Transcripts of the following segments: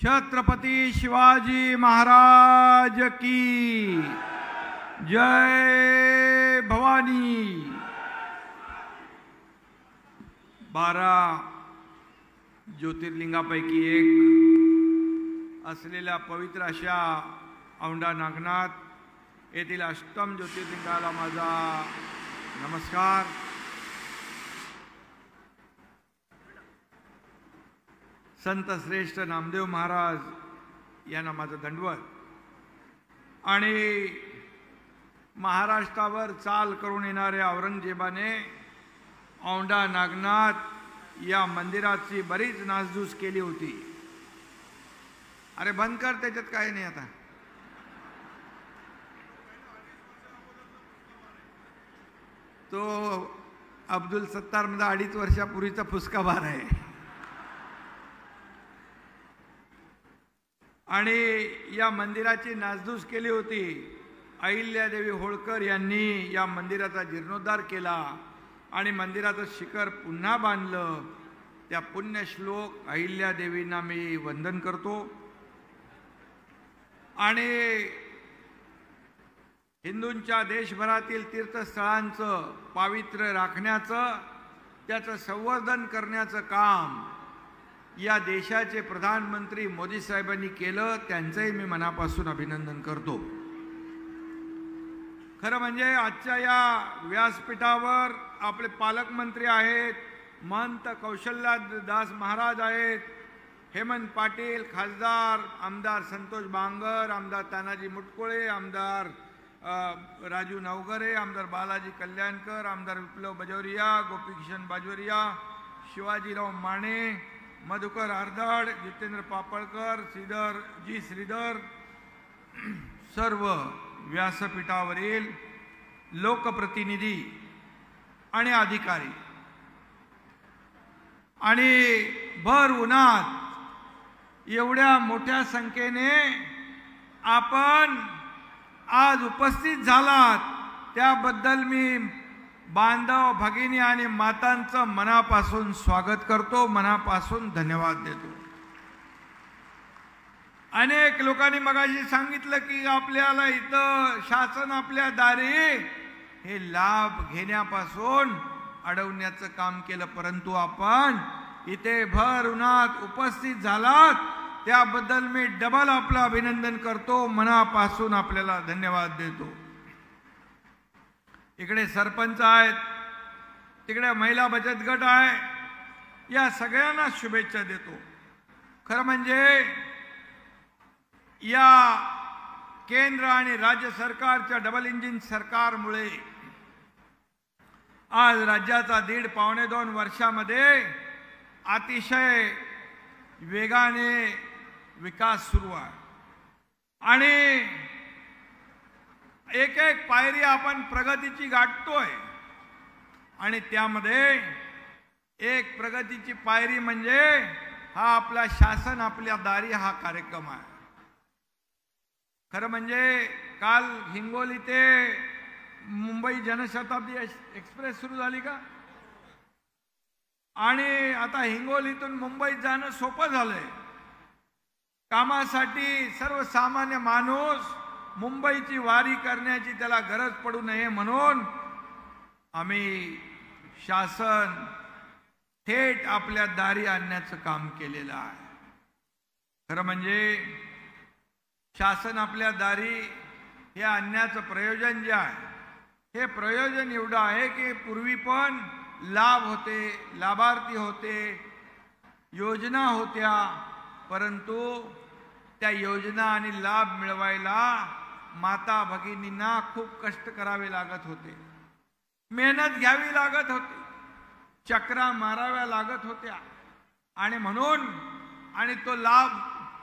छत्रपती शिवाजी महाराज की जय भवानी। 12 ज्योतिर्लिंगापैकी एक असलेल्या पवित्र अशा औंढा नागनाथ येथील अष्टम ज्योतिर्लिंगाला माझा नमस्कार। संत श्रेष्ठ नामदेव महाराज यांना माझं दंडवत। आणि महाराष्ट्रावर चाल करून येणाऱ्या औरंगजेबाने औंढा नागनाथ या मंदिराची बरीच नासधूस केली होती। अरे बंद कर, त्याच्यात काय नाही आता। तो अब्दुल सत्तार मध्ये 2.5 वर्षापूर्वीचा फुसका बार आहे। आणि या मंदिराची नासधूस केली होती। अहिल्यादेवी होळकर यांनी या मंदिराचा जीर्णोद्धार केला आणि मंदिराचं शिखर पुन्हा बांधलं। त्या पुण्यश्लोक अहिल्यादेवींना मी वंदन करतो। आणि हिंदूंच्या देशभरातील तीर्थस्थळांचं पावित्र्य राखण्याचं, त्याचं संवर्धन करण्याचं काम या देशाचे प्रधानमंत्री मोदी साहेबांनी केलं। त्यांचंही मी मनापासून अभिनंदन करतो। खरं म्हणजे आजच्या या व्यासपीठावर आपले पालकमंत्री आहेत, महंत कौशल्यादास महाराज आहेत, हेमंत पाटील खासदार, आमदार संतोष बांगर, आमदार तानाजी मुटकुळे, आमदार राजू नवघरे, आमदार बालाजी कल्याणकर, आमदार विप्लव बाजोरिया, गोपीकिशन बाजोरिया, शिवाजीराव माने, मधुकर आर्दाड, जितेंद्र पापळकर, श्रीधर, सर्व व्यासपीठावरील लोकप्रतिनिधी आणि अधिकारी आणि भर उन्हात एवढ्या मोठ्या संख्येने आपण आज उपस्थित झालात, त्याबद्दल मी बांधव भगिनी आणि मातांचं मनापासून स्वागत करतो, मनापासून धन्यवाद देतो। अनेक लोकांनी मगाशी सांगितलं की आपल्याला इथं शासन आपल्या दारी हे लाभ घेण्यापासून अडवण्याचं काम केलं, परंतु आपण इथे भर उन्हात उपस्थित झालात त्याबद्दल मी डबल आपलं अभिनंदन करतो, मनापासून आपल्याला धन्यवाद देतो। इकडे सरपंच आहेत, तिकडे महिला बचत गट आहे, या सगळ्यांना शुभेच्छा देतो। खरं म्हणजे या केंद्र आणि राज्य सरकारच्या डबल इंजिन सरकारमुळे आज राज्याचा 1.5-2 वर्षामध्ये अतिशय वेगाने विकास सुरू आहे आणि एक एक पायरी आपण प्रगतीची गाठतोय। आणि त्यामध्ये एक प्रगतीची पायरी म्हणजे हा आपला शासन आपल्या दारी हा कार्यक्रम आहे। खरं म्हणजे काल हिंगोली ते मुंबई जनशताब्दी एक्सप्रेस सुरू झाली का? आणि आता हिंगोलीतून मुंबईत जाणं सोपं झालंय। कामासाठी सर्वसामान्य माणूस मुंबईची वारी करण्याची त्याला गरज पडू नये म्हणून आम्ही शासन थेट आपल्या दारी आणण्याचं काम केलेलं आहे। खरं म्हणजे शासन आपल्या दारी हे आणण्याचं प्रयोजन जे आहे, हे प्रयोजन एवढं आहे की पूर्वी पण लाभ होते, लाभार्थी होते, योजना होत्या, परंतु त्या योजना आणि लाभ मिळवायला माता भगिनींना खूप कष्ट करावे लागत होते, मेहनत घ्यावी लागत होती, चक्रा माराव्या लागत होत्या। आणि म्हणून तो लाभ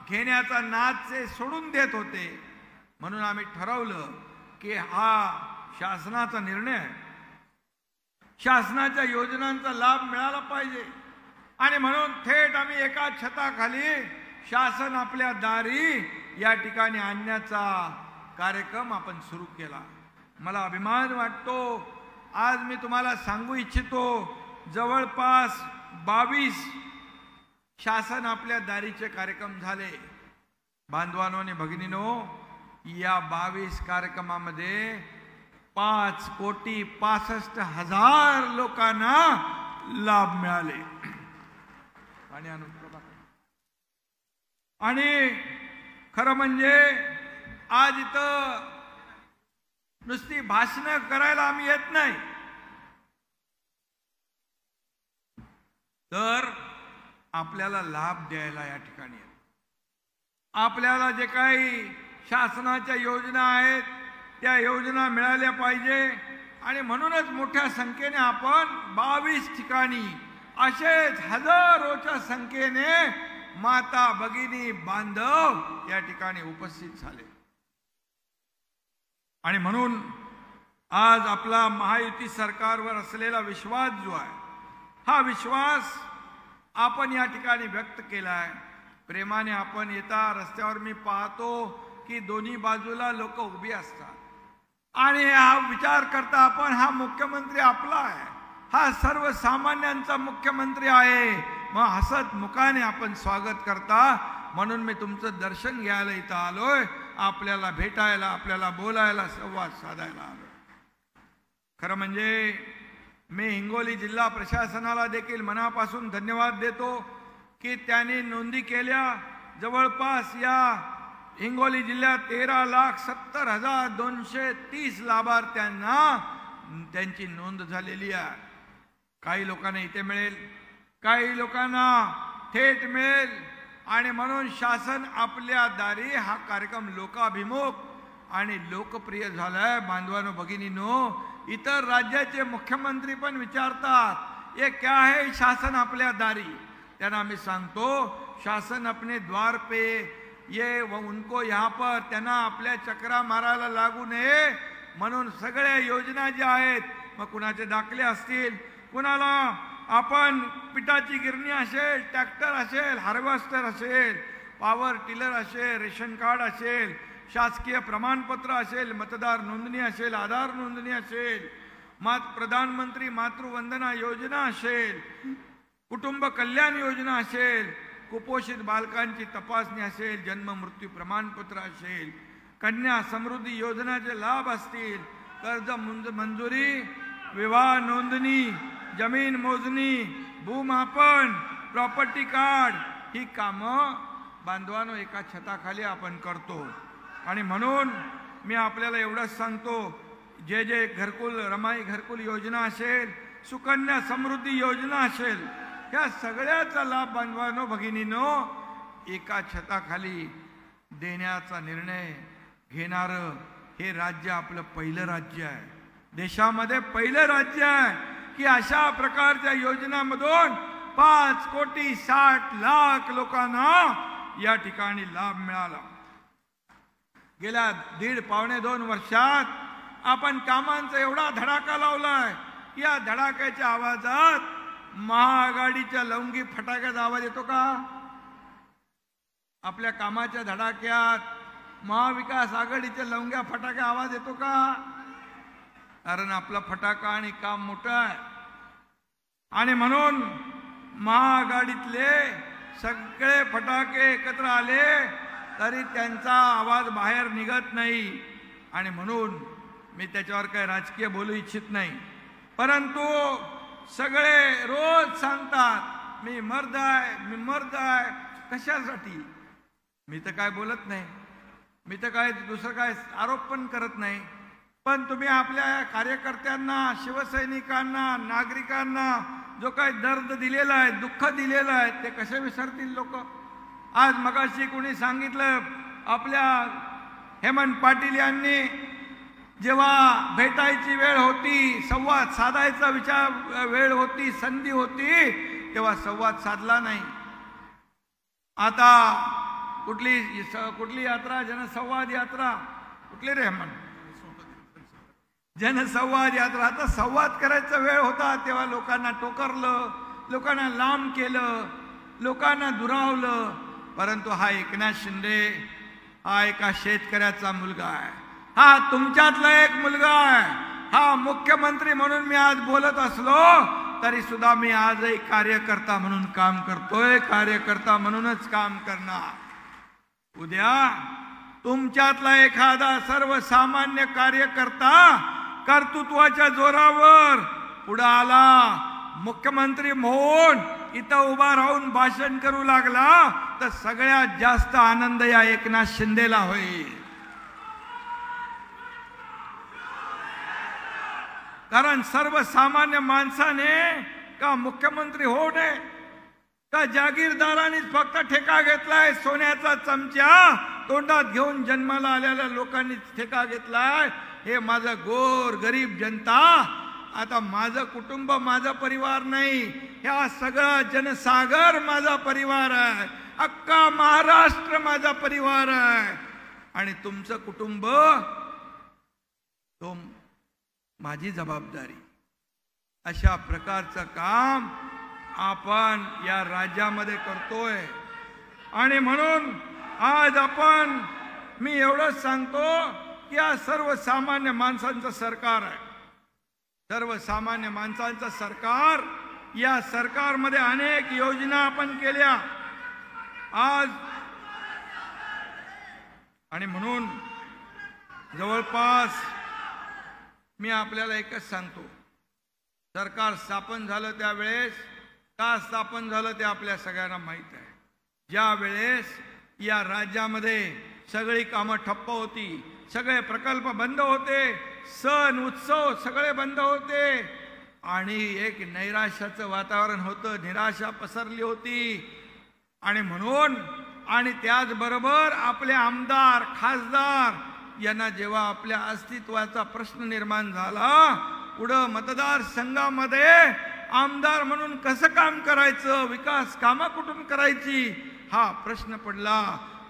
घेण्याचा नाद ते सोडून देत होते। म्हणून आम्ही ठरवलं की हा शासनाचा निर्णय, शासनाच्या योजनांचा लाभ मिळाला पाहिजे आणि म्हणून थेट आम्ही एका छताखाली शासन आपल्या दारी या ठिकाणी आणण्याचा कार्यक्रम आपण सुरू केला। मला अभिमान वाटतो। आज मी तुम्हाला सांगू इच्छितो, जवळपास 22 शासन आपल्या दारीचे कार्यक्रम झाले. बांधवांनो आणि भगिनींनो, या 22 कार्यक्रमामध्ये 5,65,00,000 लोकांना लाभ मिळाले. आणि खरं म्हणजे आज इथं नुसती भाषणं करायला आम्ही येत नाही, तर आपल्याला लाभ द्यायला या ठिकाणी आपल्याला जे काही शासनाच्या योजना आहेत त्या योजना मिळाल्या पाहिजे. आणि म्हणूनच मोठ्या संख्येने आपण 22 ठिकाणी असेच हजारोच्या संख्येने माता भगिनी बांधव या ठिकाणी उपस्थित झाले. आणि म्हणून आज आपला महायुती सरकारवर असलेला विश्वास जो आहे, हा विश्वास आपण या ठिकाणी व्यक्त केला आहे. प्रेमाने आपण येता रस्त्यावर मी पाहतो की दोन्ही बाजूला लोक उभी असतात आणि हा विचार करता आपण हा मुख्यमंत्री आपला आहे, हा सर्वसामान्यांचा मुख्यमंत्री आहे. मग हसत मुखाने आपण स्वागत करता. म्हणून मी तुमचं दर्शन घ्यायला इथं आलोय, आपल्याला भेटायला, आपल्याला बोलायला, संवाद साधायला आलोय. खरं म्हणजे मी हिंगोली जिल्हा प्रशासनाला देखील मनापासून धन्यवाद देतो की त्यांनी नोंदी केल्या. जवळपास या हिंगोली जिल्ह्यात 13,70,230 लाभार्थ्यांना त्यांची नोंद झालेली आहे. काही लोकांना इथे मिळेल, काही लोकांना थेट मिळेल. आणि म्हणून शासन आपल्या दारी हा कार्यक्रम लोकाभिमुख आणि लोकप्रिय झालाय. बांधवांनो भगिनींनो, इतर राज्याचे मुख्यमंत्री पण विचारतात ये क्या है शासन आपल्या दारी. त्यांना मी सांगतो, शासन अपने द्वार पे ये उनको यहाँ पर, त्यांना आपल्या चक्रा मारायला लागू नये म्हणून सगळ्या योजना ज्या आहेत, मग कुणाचे दाखले असतील, कुणाला आपण पिठाची गिरणी असेल, ट्रॅक्टर असेल, हार्वेस्टर असेल, पॉवर टिलर असेल, रेशन कार्ड असेल, शासकीय प्रमाणपत्र असेल, मतदार नोंदणी असेल, आधार नोंदणी असेल, प्रधानमंत्री मातृवंदना योजना असेल, कुटुंब कल्याण योजना असेल, कुपोषित बालकांची तपासणी असेल, जन्म मृत्यू प्रमाणपत्र असेल, कन्या समृद्धी योजनेचे लाभ असतील, कर्ज मंजुरी, विवाह नोंदणी, जमीन मोजणी, भूमापन, प्रॉपर्टी कार्ड, ही कामं बांधवांनो एका छताखाली आपण करतो. आणि म्हणून मी आपल्याला एवढंच सांगतो, जे जे घरकुल, रमाई घरकुल योजना असेल, सुकन्या समृद्धी योजना असेल, या सगळ्याचा लाभ बांधवांनो भगिनींनो एका छताखाली देण्याचा निर्णय घेणारं हे राज्य आपलं पहिलं राज्य आहे. देशामध्ये पहिलं राज्य आहे की अशा प्रकारच्या योजनांमधून 5,60,00,000 लोकांना या ठिकाणी लाभ मिळाला. गेल्या 1.5-2 वर्षात आपण कामांचा एवढा धडाका लावलाय, या धडाक्याच्या आवाजात महाआघाडीच्या लवंगी फटाक्याचा आवाज येतो का? आपल्या कामाच्या धडाक्यात महाविकास आघाडीच्या लवंग्या फटाक्या आवाज येतो का? कारण आपला फटाका आणि काम मोठं आहे. आणि म्हणून महाआघाडीतले सगळे फटाके एकत्र आले तरी त्यांचा आवाज बाहेर निघत नाही. आणि म्हणून मी त्याच्यावर काही राजकीय बोलू इच्छित नाही, परंतु सगळे रोज सांगतात मी मर्द आहे, मी मर्द आहे. कशासाठी? मी तर काय बोलत नाही, मी तर काय दुसरं काय आरोप पण करत नाही. पण तुम्ही आपल्या कार्यकर्त्यांना, शिवसैनिकांना, नागरिकांना जो काही दर्द दिलेला आहे, दुःख दिलेलं आहे, ते कसे विसरतील लोक? आज मगाशी कोणी सांगितलं, आपल्या हेमंत पाटील यांनी जेव्हा भेटायची वेळ होती, संवाद साधायचा वेळ होती, संधी होती, तेव्हा संवाद साधला नाही. आता कुठली यात्रा, जनसंवाद यात्रा कुठली रे हेमंत? जनसंवाद यात्रा. आता संवाद करायचा वेळ होता तेव्हा लोकांना टोकरलं, लोकांना लांब केलं, लोकांना दुरावलं. परंतु हा एकनाथ शिंदे हा एका शेतकऱ्याचा मुलगा आहे, हा तुमच्यातला एक मुलगा आहे. हा मुख्यमंत्री म्हणून मी आज बोलत असलो तरी सुद्धा मी आजही कार्यकर्ता म्हणून काम करतोय, कार्यकर्ता म्हणूनच काम करणार। उद्या तुमच्यातला एखादा सर्वसामान्य कार्यकर्ता कर्तृत्वाच्या जोरावर पुढे आला, मुख्यमंत्री म्हणून इथं उभा राहून भाषण करू लागला, तर सगळ्यात जास्त आनंद या एकनाथ शिंदेला होईल। कारण सर्वसामान्य माणसाने का मुख्यमंत्री होऊ नये का जागीरदारांनीच फक्त ठेका घेतलाय, सोन्याचा चमचा तोंडात घेऊन जन्माला आलेल्या लोकांनी ठेका घेतलाय। हे माझं गोर गरीब जनता, आता माझं कुटुंब माझा परिवार नाही, ह्या सगळा जनसागर माझा परिवार आहे, अख्खा महाराष्ट्र माझा परिवार आहे, आणि तुमचं कुटुंब तो माझी जबाबदारी। अशा प्रकारचं काम आपण या राज्यामध्ये करतोय। आणि म्हणून आज आपण, मी एवढंच सांगतो की या सर्वसामान्य माणसांचं सरकार आहे, सर्वसामान्य माणसांचं सरकार। या सरकारमध्ये अनेक योजना आपण केल्या आज, आणि म्हणून जवळपास मी आपल्याला एकच सांगतो, सरकार स्थापन झालं त्यावेळेस, का स्थापन झालं ते आपल्या सगळ्यांना माहीत आहे। ज्या वेळेस या राज्यामध्ये सगळी कामं ठप्प होती, सगळे प्रकल्प बंद होते, सण उत्सव सगळे बंद होते, आणि एक नैराश्याचं वातावरण होतं, निराशा पसरली होती। आणि म्हणून, आणि त्याचबरोबर आपले आमदार खासदार यांना जेव्हा आपल्या अस्तित्वाचा प्रश्न निर्माण झाला, पुढं मतदारसंघामध्ये आमदार म्हणून कसं काम करायचं, विकास कामं कुठून करायची, हा प्रश्न पडला।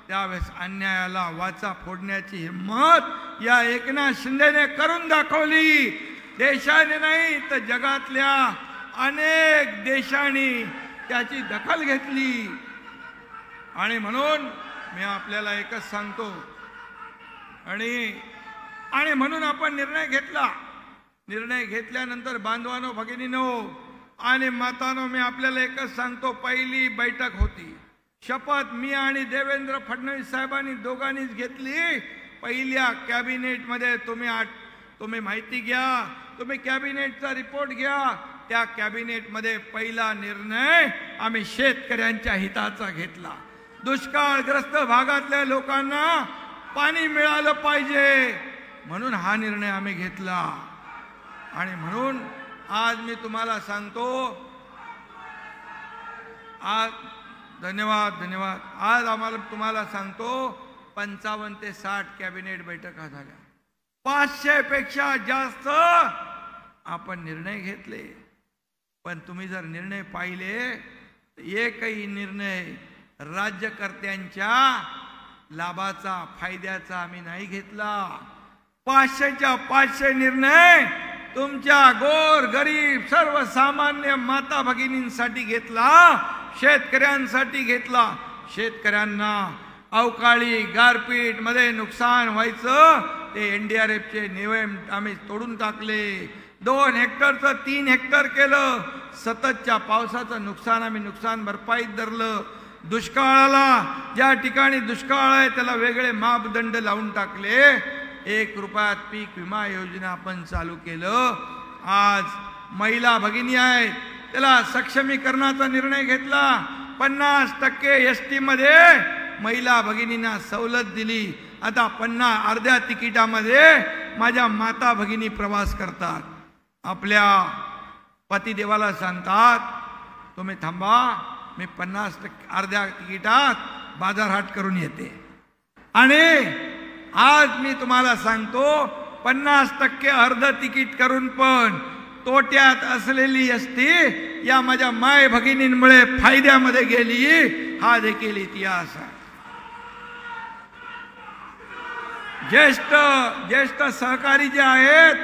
त्यावेळेस अन्यायाला वाचा फोडण्याची हिम्मत या एकनाथ शिंदेने करून दाखवली। देशाने नाही तर जगातल्या अनेक देशांनी त्याची दखल घेतली। आणि म्हणून मी आपल्याला एकच सांगतो, आणि म्हणून आपण निर्णय घेतला। निर्णय घेतल्यानंतर बांधवांनो, भगिनींनो आणि मातांनो, मी आपल्याला एकच सांगतो, पहिली बैठक होती, शपथ मी आणि देवेंद्र फडणवीस साहेबांनी दोघांनीच घेतली। पहिल्या कॅबिनेटमध्ये तुम्ही माहिती घ्या, तुम्ही कॅबिनेटचा रिपोर्ट घ्या, त्या कॅबिनेटमध्ये पहिला निर्णय आम्ही शेतकऱ्यांच्या हिताचा घेतला। दुष्काळग्रस्त भागातल्या लोकांना पाणी मिळालं पाहिजे म्हणून हा निर्णय आम्ही घेतला। आणि म्हणून आज मी तुम्हाला सांगतो, आज धन्यवाद, आज आम्हाला तुम्हाला सांगतो 55 ते 60 कॅबिनेट बैठका झाल्या, 500 पेक्षा जास्त आपण निर्णय घेतले। पण तुम्ही जर निर्णय पाहिले, एकही निर्णय राज्यकर्त्यांच्या लाभाचा, फायद्याचा आम्ही नाही घेतला। 500च्या 500 निर्णय तुमच्या गोर गरीब सर्वसामान्य माता भगिनींसाठी घेतला, शेतकऱ्यांसाठी घेतला। शेतकऱ्यांना अवकाळी गारपीट मध्ये नुकसान व्हायचं, ते एनडीआरएफचे नियम आम्ही तोडून टाकले, 2 हेक्टरचं 3 हेक्टर केलं, सततच्या पावसाचं नुकसान आम्ही नुकसान भरपाईत धरलं। दुष्काळाला, ज्या ठिकाणी दुष्काळ आहे त्याला वेगळे मापदंड लावून टाकले। 1 रुपयात पीक विमा योजना आपण चालू केलं। आज महिला भगिनी आहेत त्याला सक्षमीकरणाचा निर्णय घेतला, 50% एसटी मध्ये महिला भगिनींना सवलत दिली। आता अर्ध्या तिकिटामध्ये माझ्या माता भगिनी प्रवास करतात, आपल्या पतिदेवाला सांगतात तुम्ही थांबा, मी 50% अर्ध्या तिकिटात बाजारहाट करून येते। आणि आज मी तुम्हाला सांगतो 50% अर्ध तिकीट करून पण तोट्यात असलेली एसटी या माझ्या माय भगिनींमुळे फायद्यामध्ये गेली, हा देखील इतिहास आहे। ज्येष्ठ सहकारी जे आहेत,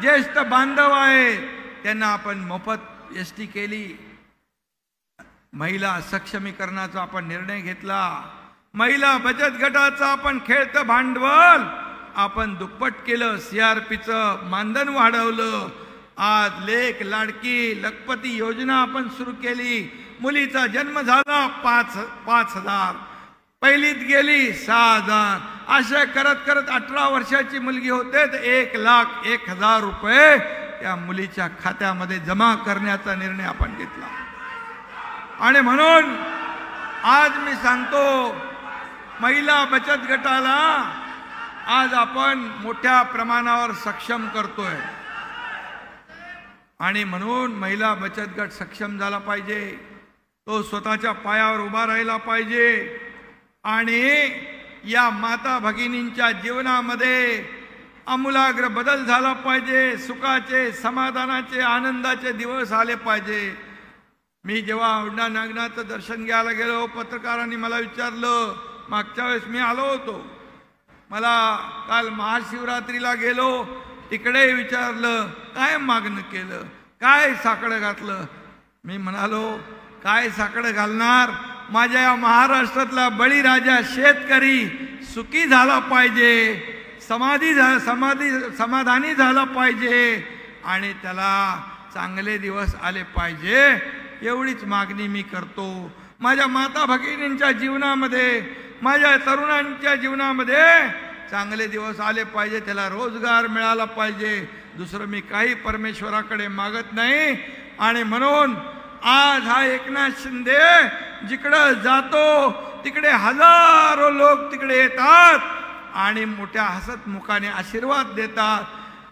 ज्येष्ठ बांधव आहेत, त्यांना आपण मोफत एसटी केली। महिला सक्षमीकरणाचा आपण निर्णय घेतला, महिला बचत गटाचं आपण खेळतं भांडवल आपण दुप्पट केलं, सीआरपीचं मानधन वाढवलं, आज लेक लाडकी लखपती योजना आपण सुरू केली. मुलीचा जन्म झाला 5,000, पहिलीत गेली 6,000, अशा करत करत 18 वर्षाची मुलगी होते तर 1,01,000 रुपये त्या मुलीच्या खात्यामध्ये जमा करण्याचा निर्णय आपण घेतला. आणि म्हणून आज मी सांगतो, महिला बचत गटाला आज आपण मोठ्या प्रमाणावर सक्षम करतोय. आणि म्हणून महिला बचत गट सक्षम झाला पाहिजे, तो स्वतःच्या पायावर उभा राहिला पाहिजे. आणि या माता भगिनींच्या जीवनामध्ये आमूलाग्र बदल झाला पाहिजे. सुखाचे, समाधानाचे, आनंदाचे दिवस आले पाहिजे. मी जेव्हा औंढा नागनाथचं दर्शन घ्यायला गेलो, पत्रकारांनी मला विचारलं, मागच्या वेळेस मी आलो होतो, मला काल महाशिवरात्रीला गेलो तिकडे विचारलं काय मागणं केलं, काय साकडं घातलं. मी म्हणालो काय साकडं घालणार, माझ्या या महाराष्ट्रातला बळीराजा शेतकरी सुखी झाला पाहिजे, समाधानी झाला पाहिजे आणि त्याला चांगले दिवस आले पाहिजे, एवढीच मागणी मी करतो. माझ्या माता भगिनींच्या जीवनामध्ये, माझ्या तरुणांच्या जीवनामध्ये चांगले दिवस आले पाहिजे, त्याला रोजगार मिळाला पाहिजे. दुसरं मी काही परमेश्वराकडे मागत नाही. आणि म्हणून आज हा एकनाथ शिंदे जिकडे जातो तिकडे हजारो लोक तिकडे येतात आणि मोठ्या हसत मुखाने आशीर्वाद देतात.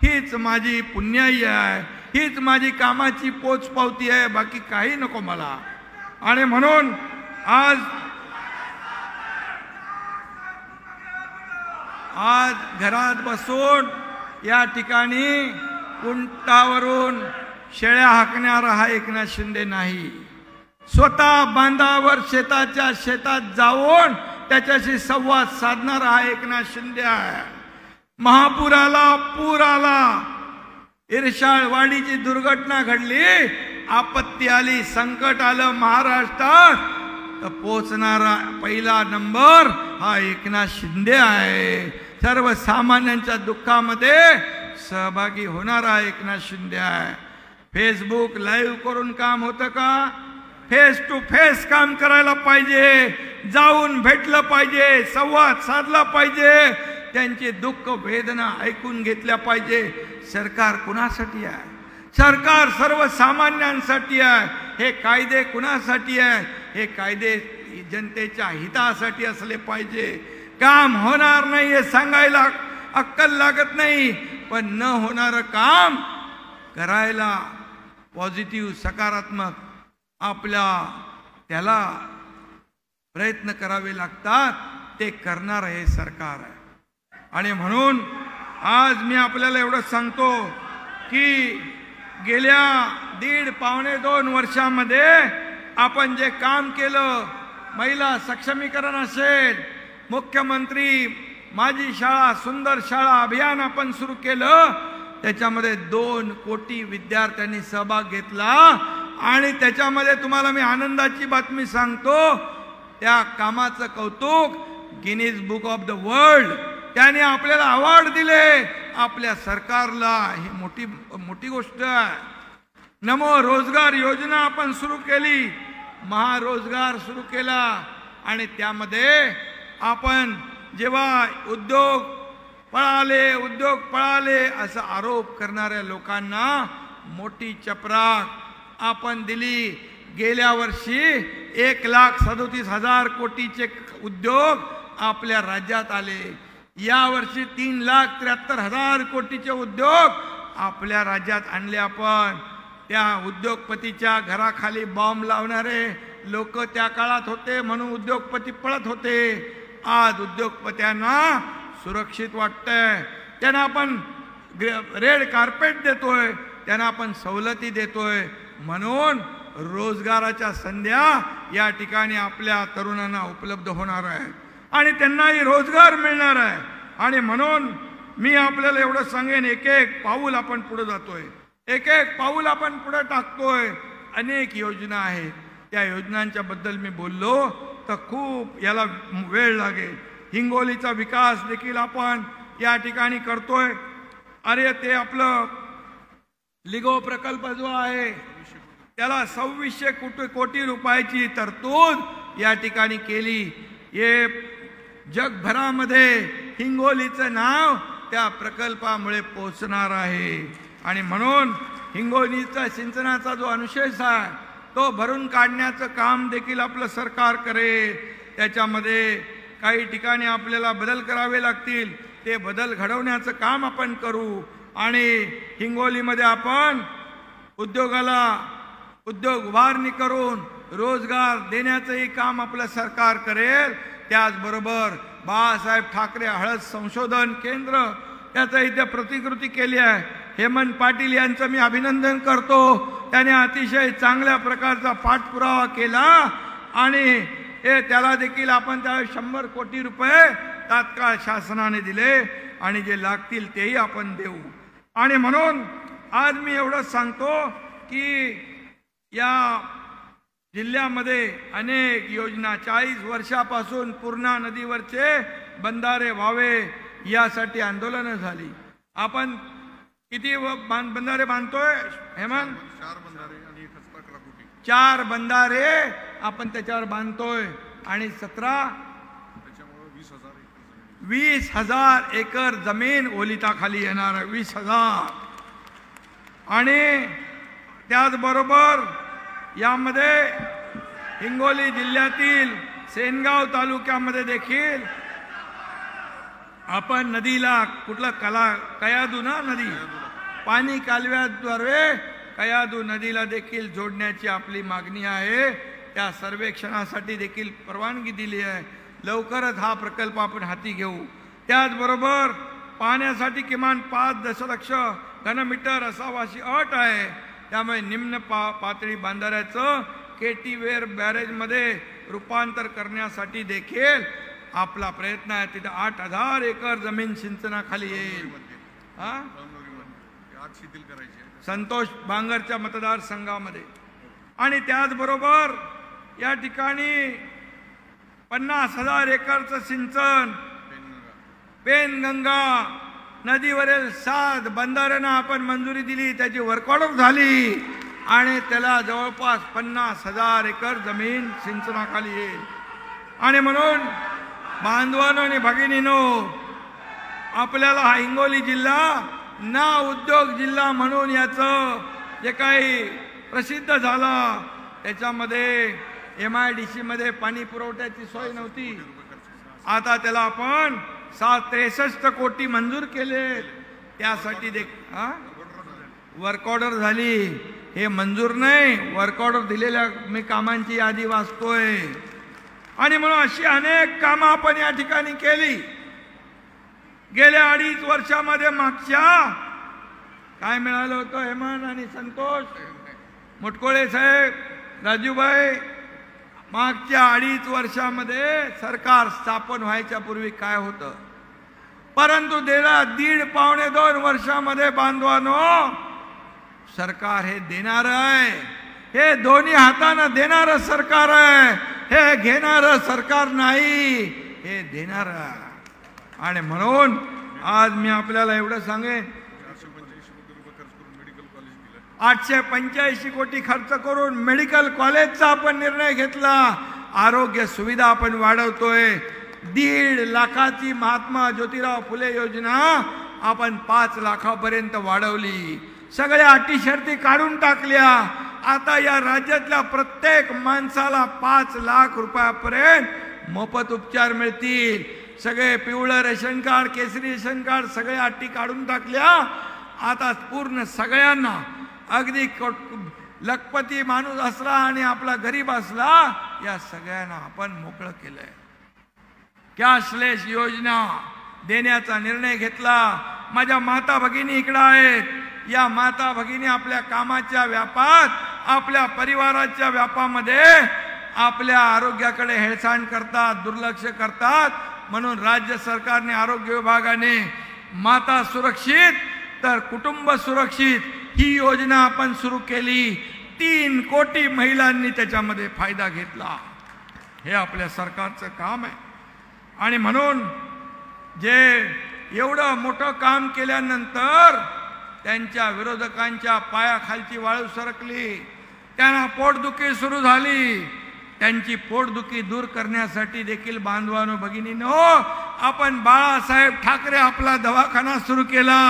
हीच माझी पुण्याई आहे, हीच माझी कामाची पोचपावती आहे, बाकी काही नको मला. आणि म्हणून आज घरात बसून या ठिकाणी कुंटावरून शेळ्या हाकणारा हा एकनाथ शिंदे नाही, स्वतः बांधावर शेताच्या शेतात जाऊन त्याच्याशी संवाद साधणारा हा एकनाथ शिंदे आहे. महापुराला पूर आला, इरशाळवाडीची दुर्घटना घडली, आपत्ती आली, संकट आलं महाराष्ट्रात, तर पोचणारा पहिला नंबर हा एकनाथ शिंदे आहे. सर्वसामान्यांच्या दुःखामध्ये सहभागी होणारा एकनाथ शिंदे आहे. फेसबुक लाईव्ह करून काम होतं का? फेस टू फेस काम करायला पाहिजे, जाऊन भेटलं पाहिजे, संवाद साधला पाहिजे, त्यांचे दुःख वेदना ऐकून घेतल्या पाहिजे. सरकार कुणासाठी आहे? सरकार सर्वसामान्यांसाठी आहे. हे कायदे कुणासाठी आहे? हे कायदे जनतेच्या हितासाठी असले पाहिजे. काम होणार नाही हे सांगायला अक्कल लागत नाही, पण न होणारं काम करायला पॉझिटिव्ह सकारात्मक आपल्या त्याला प्रयत्न करावे लागतात. ते करणार हे सरकार आहे. आणि म्हणून आज मी आपल्याला एवढं सांगतो की गेल्या 1.5-2 वर्षामध्ये आपण जे काम केलं, महिला सक्षमीकरण असेल, मुख्यमंत्री माझी शाळा सुंदर शाळा अभियान आपण सुरू केलं, त्याच्यामध्ये 2 कोटी विद्यार्थ्यांनी सहभाग घेतला. आणि त्याच्यामध्ये तुम्हाला मी आनंदाची बातमी सांगतो, त्या कामाचं कौतुक Guinness book of the world त्याने आपल्याला अवॉर्ड दिले. आपल्या सरकारला ही मोठी मोठी गोष्ट आहे. नमो रोजगार योजना आपण सुरू केली, महारोजगार सुरू केला. आणि त्यामध्ये आपण जेव्हा उद्योग पळाले असा आरोप करणाऱ्या लोकांना मोठी चपराक आपण दिली. गेल्या वर्षी 1,37,000 कोटीचे उद्योग आपल्या राज्यात आले. या वर्षी 3,73,000 कोटीचे उद्योग आपल्या राज्यात आणले आपण. त्या उद्योगपतीच्या घराखाली बॉम्ब लावणारे लोक त्या काळात होते म्हणून उद्योगपती पळत होते. आज उद्योगपत्यांना सुरक्षित वाटतंय, त्यांना आपण रेड कार्पेट देतोय, त्यांना आपण सवलती देतोय. म्हणून रोजगाराच्या संध्या या ठिकाणी आपल्या तरुणांना उपलब्ध होणार आहे आणि त्यांनाही रोजगार मिळणार आहे. आणि म्हणून मी आपल्याला एवढं सांगेन, एक एक पाऊल आपण पुढे जातोय, एक एक पाऊल आपण पुढे टाकतोय. अनेक योजना आहेत, त्या योजनांच्या बद्दल मी बोललो तर खूप याला वेळ लागेल. हिंगोलीचा विकास देखील आपण या ठिकाणी करतोय. अरे ते आपलं लिगो प्रकल्प जो आहे त्याला 2600 कोटी रुपयाची तरतूद या ठिकाणी केली। हे जगभरामध्ये हिंगोलीचं नाव त्या प्रकल्पामुळे पोहोचणार आहे आणि म्हणून हिंगोलीचा सिंचनाचा जो अनुशेष आहे तो भरून काढण्याचं काम देखील आपलं सरकार करेल। त्याच्यामध्ये काही ठिकाणी आपल्याला बदल करावे लागतील, ते बदल घडवण्याचं काम आपण करू आणि हिंगोलीमध्ये आपण उद्योगाला उद्योग उभारणी करून रोजगार देण्याचंही काम आपलं सरकार करेल। त्याचबरोबर बाळासाहेब ठाकरे हळद संशोधन केंद्र त्याचं इथे प्रतिकृती केली आहे। हेमंत पाटील यांचं मी अभिनंदन करतो, त्याने अतिशय चांगल्या प्रकारचा पाठपुरावा केला आणि त्याला देखील आपण त्या 100 कोटी रुपये तात्काळ शासनाने दिले आणि जे लागतील तेही आपण देऊ। आणि म्हणून आज मी एवढंच सांगतो की या जिल्ह्यामध्ये अनेक योजना 40 वर्षापासून पूर्णा नदीवरचे बंधारे व्हावे यासाठी आंदोलनं झाली। आपण किती बंधारे बांधतोय हेमंत? 4 बंधारे आणि 11 कोटी। 4 बंधारे आपण त्याच्यावर बांधतोय आणि 17 त्याच्यामुळे 20,000 एकर जमीन ओलिताखाली येणार, 20,000। आणि त्याचबरोबर यामध्ये हिंगोली जिल्ह्यातील सेनगाव तालुक्यामध्ये देखील आपण नदीला कुठला कयादू ना नदी पाणी कालव्याद्वारे कयादू नदीला देखील जोडण्याची आपली मागणी आहे। त्या सर्वेक्षणासाठी देखील परवानगी दिली आहे। लवकरच हा प्रकल्प आपण हाती घेऊ। त्याचबरोबर पाण्यासाठी किमान 5 दशलक्ष घनमीटर असावा अशी अट आहे। त्यामुळे निम्न पातळी बंधाऱ्याचं केटीवेर बॅरेजमध्ये रूपांतर करण्यासाठी देखील आपला प्रयत्न आहे। तिथे 8,000 एकर जमीन सिंचनाखाली येईल। संतोष बांगरच्या मतदारसंघामध्ये आणि त्याचबरोबर या ठिकाणी 50,000 एकरचं सिंचन पेनगंगा नदीवरील 7 बंधाऱ्यांना आपण मंजुरी दिली, त्याची वर्कऑर्डर झाली आणि त्याला जवळपास 50,000 एकर जमीन सिंचनाखाली येईल। आणि म्हणून बांधवांनो आणि भगिनींनो, आपल्याला हा हिंगोली जिल्हा ना उद्योग जिल्हा म्हणून याचं जे काही प्रसिद्ध झाला, त्याच्यामध्ये MIDC मध्ये पाणी पुरवठ्याची सोय नव्हती, आता त्याला आपण 63 कोटी मंजूर केले। त्यासाठी वर्क ऑर्डर झाली, हे मंजूर नाही, वर्क ऑर्डर दिलेल्या मी कामांची यादी वाचतोय। आणि म्हणून अशी अनेक कामं आपण या ठिकाणी केली। गेल्या 2.5 वर्षामध्ये मागच्या काय मिळालं होतं हेमंत आणि संतोष मुटकुळे साहेब, राजूभाई, मागच्या 2.5 वर्षामध्ये सरकार स्थापन व्हायच्या पूर्वी काय होतं, परंतु गेल्या 1.5-2 वर्षामध्ये बांधवांनो सरकार हे देणार आहे, हे दोन्ही हाताने देणारं सरकार आहे, हे घेणारं सरकार नाही, हे देणार आहे। आणि म्हणून आज मी आपल्याला एवढं सांगेन, 885 कोटी खर्च करून मेडिकल कॉलेजचा आपण निर्णय घेतला, आरोग्य सुविधा आपण वाढवतोय। 1.5 लाखाची महात्मा ज्योतिराव फुले योजना आपण 5 लाखापर्यंत वाढवली, सगळ्या अटी शर्ती काढून टाकल्या। आता या राज्यातल्या प्रत्येक माणसाला 5 लाख रुपयापर्यंत मोफत उपचार मिळतील। सगळे पिवळं रेशन कार्ड, केसरी रेशन कार्ड सगळ्या अटी काढून टाकल्या। आता पूर्ण सगळ्यांना, अगदी लखपती माणूस असला आणि आपला गरीब असला, या सगळ्यांना आपण मोकळं केलंय। कॅशलेस योजना देण्याचा निर्णय घेतला। माझ्या माता भगिनी इकडे आहेत, या माता भगिनी आपल्या कामाच्या व्यापात, आपल्या परिवाराच्या व्यापामध्ये आपल्या आरोग्याकडे हेळसांड करतात, दुर्लक्ष करतात। म्हणून राज्य सरकारने, आरोग्य विभागाने माता सुरक्षित तर कुटुंब सुरक्षित ही योजना आपण सुरू केली। 3 कोटी महिलांनी त्याच्यामध्ये फायदा घेतला। हे आपल्या सरकारचं काम आहे। आणि म्हणून जे एवढं मोठं काम केल्यानंतर त्यांच्या विरोधकांच्या पायाखालची वाळू सरकली, त्यांना पोटदुखी सुरू झाली. त्यांची पोटदुखी दूर करण्यासाठी देखील बांधवानो भगिनींनो, आपण बाळासाहेब ठाकरे आपला दवाखाना सुरू केला.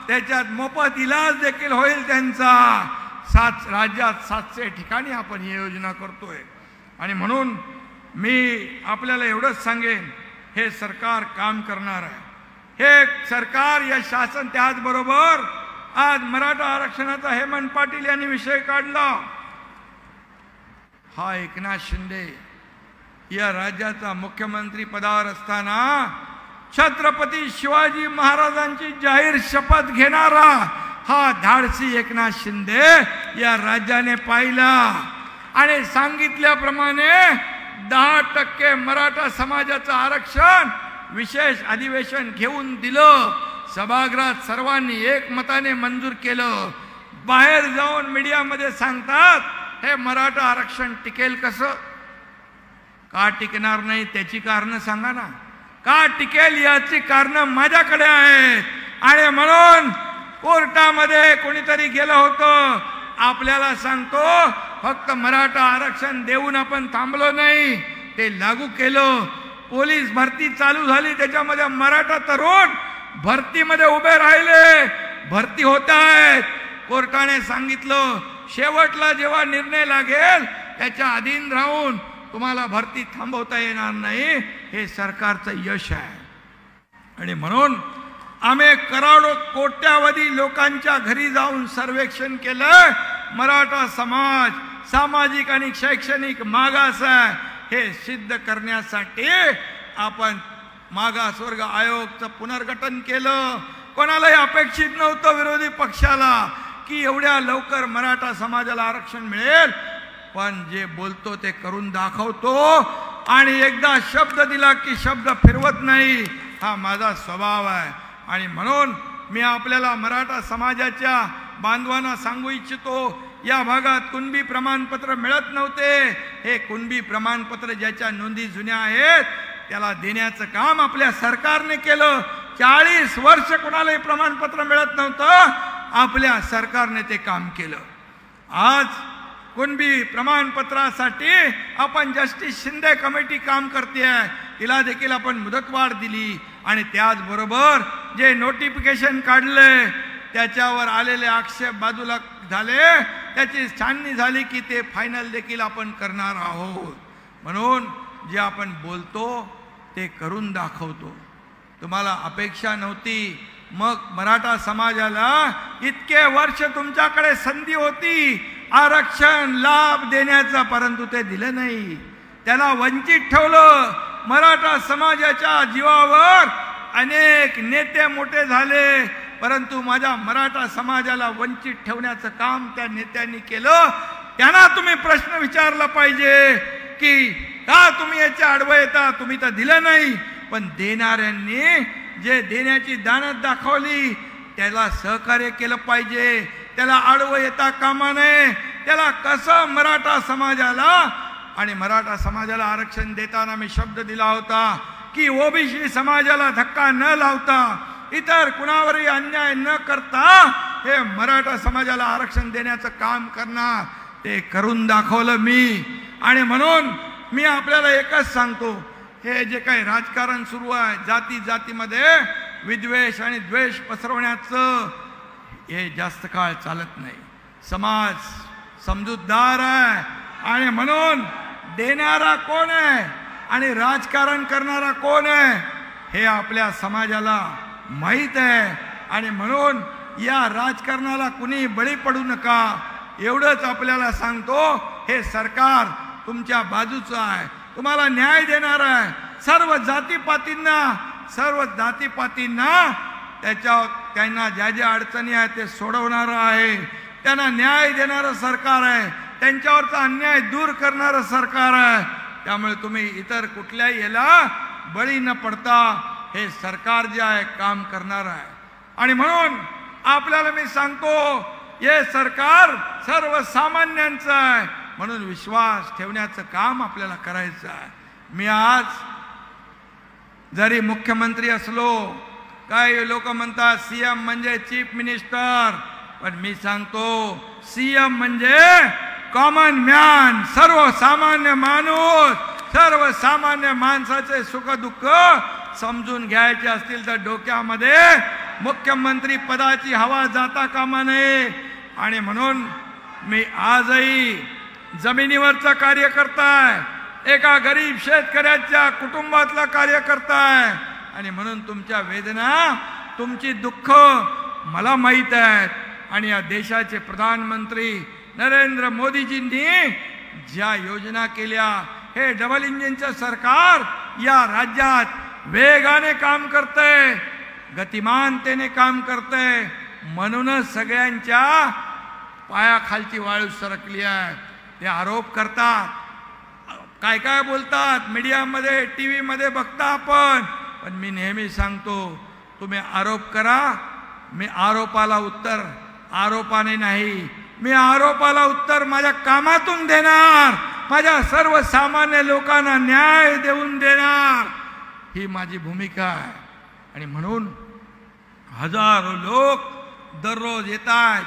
त्याच्यात मोफत इलाज देखील होईल त्यांचा. राज्यात 700 ठिकाणी आपण ही योजना करतोय. आणि म्हणून मी आपल्याला एवढंच सांगेन, हे सरकार काम करणार आहे. हे सरकार, या शासन, त्याचबरोबर आज मराठा आरक्षणाचा हेमंत पाटील यांनी विषय काढला. हा एकनाथ शिंदे या राज्याचा मुख्यमंत्री पदावर असताना छत्रपती शिवाजी महाराजांची जाहीर शपथ घेणारा हा धाडसी एकनाथ शिंदे या राज्याने पाहिला. आणि सांगितल्याप्रमाणे 10% मराठा समाजाचं आरक्षण विशेष अधिवेशन घेऊन दिलं. सभागृहात सर्वांनी एकमताने मंजूर केलं. बाहेर जाऊन मीडियामध्ये सांगतात हे मराठा आरक्षण टिकेल कसं? का टिकणार नाही त्याची कारण सांगा ना. का टिकेल याची कारण माझ्याकडे आहेत. आणि म्हणून कोर्टामध्ये कोणीतरी गेलं होतं. आपल्याला सांगतो, फक्त मराठा आरक्षण देऊन आपण थांबलो नाही, ते लागू केलं. पोलीस भरती चालू झाली, त्याच्यामध्ये मराठा तरुण भरतीमध्ये उभे राहिले, भरती होत आहेत. कोर्टाने सांगितलं शेवटला जेव्हा निर्णय लागेल त्याच्या अधीन राहून तुम्हाला भरती थांबवता येणार नाही. हे सरकारचं यश आहे. आणि म्हणून आम्ही करोडो कोट्यावधी लोकांच्या घरी जाऊन सर्वेक्षण केलं. मराठा समाज सामाजिक आणि शैक्षणिक मागास आहे हे सिद्ध करण्यासाठी आपण मागासवर्ग आयोगचं पुनर्गठन केलं. कोणालाही अपेक्षित नव्हतं विरोधी पक्षाला की एवढ्या लवकर मराठा समाजाला आरक्षण मिळेल. पण जे बोलतो ते करून दाखवतो. आणि एकदा शब्द दिला की शब्द फिरवत नाही, हा माझा स्वभाव आहे. आणि म्हणून मी आपल्याला मराठा समाजाच्या बांधवांना सांगू इच्छितो, या भागात कुणबी प्रमाणपत्र मिळत नव्हते. हे कुणबी प्रमाणपत्र ज्याच्या नोंदी जुन्या आहेत त्याला देण्याचं काम आपल्या सरकारने केलं. 40 वर्ष कोणालाही प्रमाणपत्र मिळत नव्हतं, आपल्या सरकारने ते काम केलं. आज कुणबी प्रमाणपत्रासाठी आपण जस्टिस शिंदे कमिटी काम करते आहे, तिला देखील आपण मुदतवाढ दिली. आणि त्याचबरोबर जे नोटिफिकेशन काढले त्याच्यावर आलेले आक्षेप बाजूला झाले, त्याची छाननी झाली की ते फायनल देखील आपण करणार आहोत. म्हणून जे आपण बोलतो ते करून दाखवतो. तुम्हाला अपेक्षा नव्हती, मग मराठा समाजाला इतके वर्ष तुमच्याकडे संधी होती आरक्षण लाभ देण्याचा, परंतु ते दिलं नाही. त्याला वंचित ठेवलं. मराठा समाजाच्या जीवावर अनेक नेते मोठे झाले, परंतु माझ्या मराठा समाजाला वंचित ठेवण्याचं काम त्या नेत्यांनी केलं. त्यांना तुम्ही प्रश्न विचारला पाहिजे की का तुम्ही याच्या आडवं येता? तुम्ही तर दिलं नाही. पण देणाऱ्यांनी जे देण्याची दानत दाखवली त्याला सहकार्य केलं पाहिजे. त्याला आडवं येता कामा नये. त्याला कसं मराठा समाजाला आणि मराठा समाजाला आरक्षण देताना मी शब्द दिला होता की ओबीसी समाजाला धक्का न लावता, इतर कुणावरही अन्याय न करता हे मराठा समाजाला आरक्षण देण्याचं काम करणार, ते करून दाखवलं मी. आणि म्हणून मी आपल्याला एकच सांगतो, हे जे काही राजकारण सुरू आहे जाती जातीमध्ये विद्वेष आणि द्वेष पसरवण्याचं, हे जास्त काळ चालत नाही. समाज समजूतदार आहे. आणि म्हणून देणारा कोण आहे आणि राजकारण करणारा कोण आहे हे आपल्या समाजाला माहीत आहे. आणि म्हणून या राजकारणाला कुणी बळी पडू नका, एवढंच आपल्याला सांगतो. हे सरकार तुमच्या बाजूचं आहे, तुम्हाला न्याय देणार आहे. सर्व जातीपातींना त्यांना ज्या ज्या अडचणी आहेत ते सोडवणारं आहे. त्यांना न्याय देणारं सरकार आहे. त्यांच्यावरचा अन्याय दूर करणारं सरकार आहे. त्यामुळे तुम्ही इतर कुठल्याही याला बळी न पडता हे सरकार जे आहे काम करणार आहे. आणि म्हणून आपल्याला मी सांगतो, हे सरकार सर्वसामान्यांचं आहे. म्हणून विश्वास ठेवण्याचं काम आपल्याला करायचं आहे. मी आज जरी मुख्यमंत्री असलो काही लोक म्हणतात सीएम म्हणजे चीफ मिनिस्टर, पण मी सांगतो सीएम म्हणजे कॉमन मॅन, सर्वसामान्य माणूस. सर्वसामान्य माणसाचे सुख दुःख समजून घ्यायचे असतील तर डोक्यामध्ये मुख्यमंत्री पदाची हवा जाता कामा नये. आणि म्हणून मी आजही जमिनीवरचा कार्यकर्ता आहे, एका गरीब शेतकऱ्याच्या कुटुंबातला कार्यकर्ता आहे. आणि म्हणून तुमच्या वेदना, तुमची दुःख मला माहीत आहेत. आणि या देशाचे प्रधानमंत्री नरेंद्र मोदीजींनी ज्या योजना केल्या, हे डबल इंजिनचं सरकार या राज्यात वेगाने काम करतंय, गतिमानतेने काम करतंय. म्हणूनच सगळ्यांच्या पायाखालची वाळू सरकली आहे. ते आरोप करतात, काय काय बोलतात मीडियामध्ये, टीव्ही मध्ये बघता आपण. पण मी नेहमी सांगतो, तुम्ही आरोप करा, मी आरोपाला उत्तर आरोपाने नाही, मी आरोपाला उत्तर माझ्या कामातून देणार, माझ्या सर्वसामान्य लोकांना न्याय देऊन देणार. ही माझी भूमिका आहे. आणि म्हणून हजारो लोक दररोज येतात,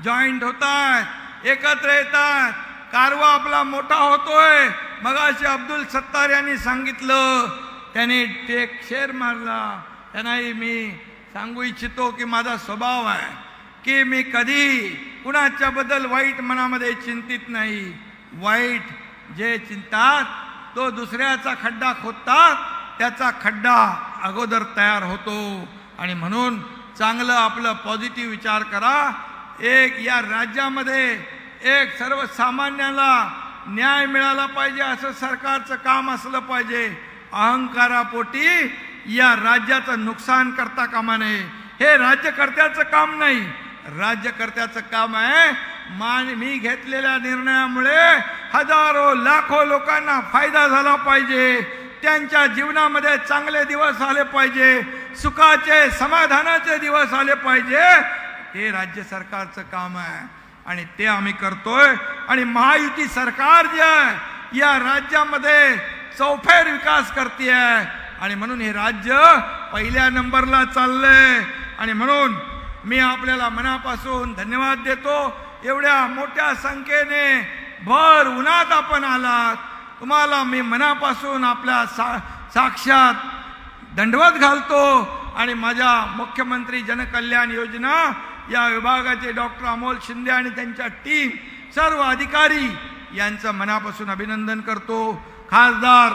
जॉईंट होतात, एकत्र येतात, कारवा आपला मोठा होतोय. मगाशी अब्दुल सत्तार यांनी सांगितलं, त्यांनी एक शेर मारला. त्यांनाही मी सांगू इच्छितो की माझा स्वभाव आहे की मी कधी कुणाच्या बद्दल वाईट मनामध्ये चिंतित नाही. वाईट जे चिंतात तो दुसऱ्याचा खड्डा खोदतात, त्याचा खड्डा अगोदर तयार होतो. आणि म्हणून चांगलं आपलं पॉझिटिव्ह विचार करा. एक या राज्यामध्ये एक सर्वसामान्याला न्याय मिळाला पाहिजे असं सरकारचं काम असलं पाहिजे. अहंकारापोटी या राज्याचं नुकसान करता कामा नये. हे राज्यकर्त्याचं काम नाही, राज्यकर्त्याचं काम आहे मी घेतलेल्या निर्णयामुळे हजारो लाखो लोकांना फायदा झाला पाहिजे, त्यांच्या जीवनामध्ये चांगले दिवस आले पाहिजे, सुखाचे समाधानाचे दिवस आले पाहिजे. हे राज्य सरकारचं काम आहे आणि ते आम्ही करतोय. आणि महायुती सरकार जे आहे या राज्यामध्ये चौफेर विकास करते आहे. आणि म्हणून हे राज्य पहिल्या नंबरला चाललंय. आणि म्हणून मी आपल्याला मनापासून धन्यवाद देतो. एवढ्या मोठ्या संख्येने भर उन्हात आपण आलात, तुम्हाला मी मनापासून आपल्या साक्षात दंडवत घालतो. आणि माझ्या मुख्यमंत्री जनकल्याण योजना या विभागाचे डॉक्टर अमोल शिंदे आणि त्यांच्या टीम, सर्व अधिकारी यांचं मनापासून अभिनंदन करतो. खासदार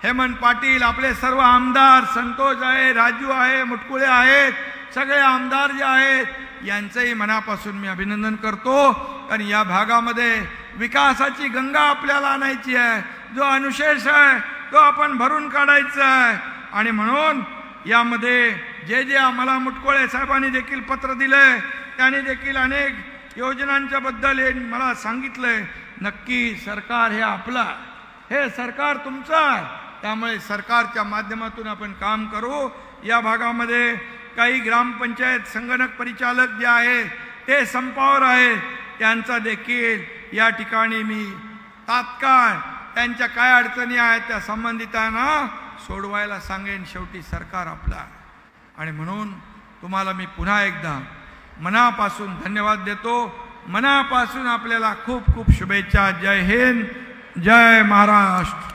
हेमंत पाटील, आपले सर्व आमदार, संतोष आहे, राजू आहे, मुटकुळे आहेत, सगळे आमदार जे आहेत यांचंही मनापासून मी अभिनंदन करतो. कारण या भागामध्ये विकासाची गंगा आपल्याला आणायची आहे. जो अनुशेष आहे तो आपण भरून काढायचा आहे. आणि म्हणून यामध्ये जे जे आम्हाला मुटकुळे साहेबांनी देखील पत्र दिले, त्यांनी देखील अनेक योजनांच्या बद्दल मला सांगितलंय. नक्की सरकार हे आपलं, हे सरकार तुमचं आहे. त्यामुळे सरकारच्या माध्यमातून आपण काम करू. या भागामध्ये काही ग्रामपंचायत संगणक परिचालक जे आहे ते संपावर आहे, त्यांचा देखील या ठिकाणी मी तात्काळ त्यांच्या काय अडचणी आहेत त्या संबंधितांना सोडवायला सांगेन. शेवटी सरकार आपला. आणि म्हणून तुम्हाला मी पुन्हा एकदा मनापासून धन्यवाद देतो. मनापासून आपल्याला खूप खूप शुभेच्छा. जय हिंद, जय महाराष्ट्र.